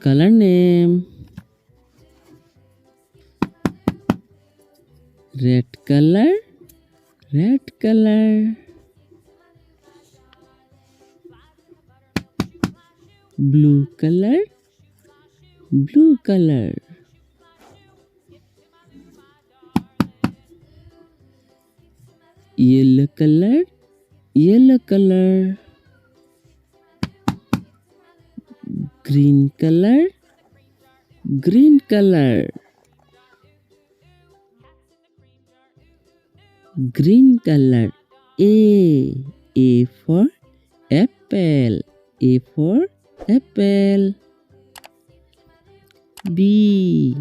color name. Red color, red color. Blue color, blue color. Yellow color, yellow color. Green color, green color. Green color. A for apple, A for apple. B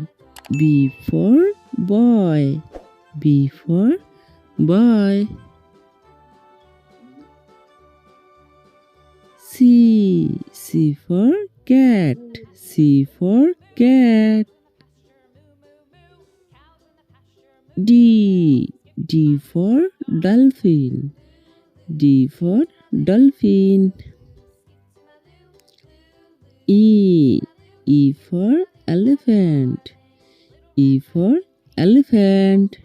for boy, B for boy. C for cat, C for cat. D for dolphin, D for dolphin. E for elephant, E for elephant.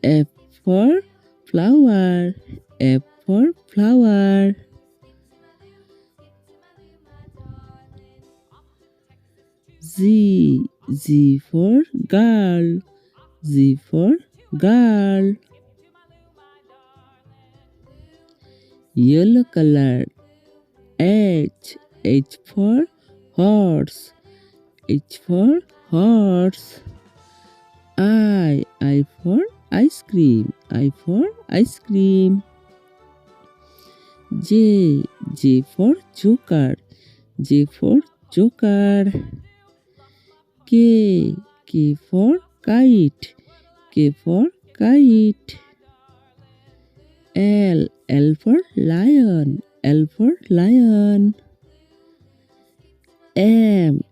F for flower, F for flower. Z for girl, Z for girl. Yellow color. H for horse, H for horse. I for ice cream, I for ice cream. J for joker, J for joker. K for kite, K for kite. L for lion, L for lion. M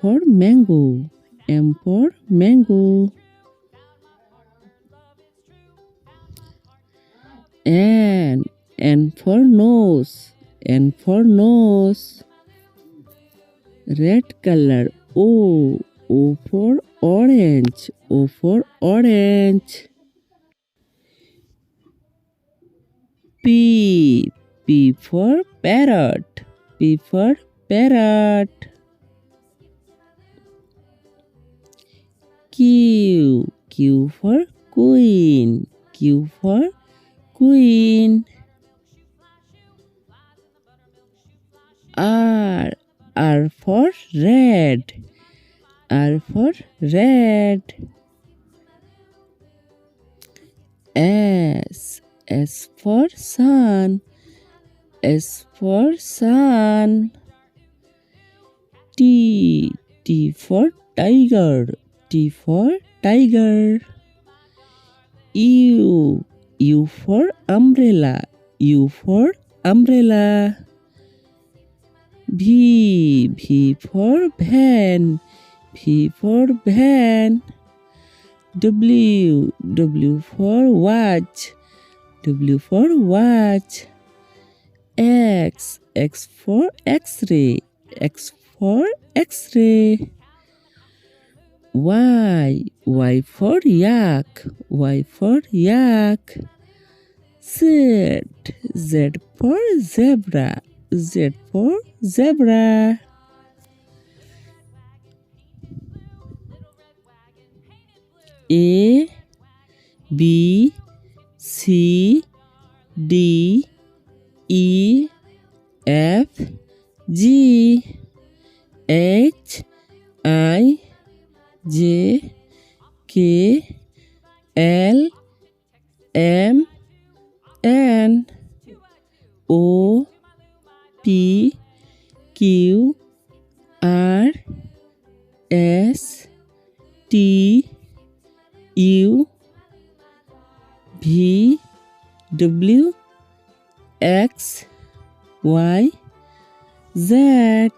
for mango, M for mango. N for nose, N for nose. Red color. O for orange, O for orange. P for parrot, P for parrot. Q for queen, Q for queen. R for red, R for red. S for sun, S for sun. T for tiger, T for tiger. U for umbrella, U for umbrella. V for van, V for van. W for watch, W for watch. X for x-ray, X for x-ray. Y for yak, Y for yak. Z for zebra, Z for zebra. A B C D E F G H I J K L M N O P Q R S T U V W X Y Z.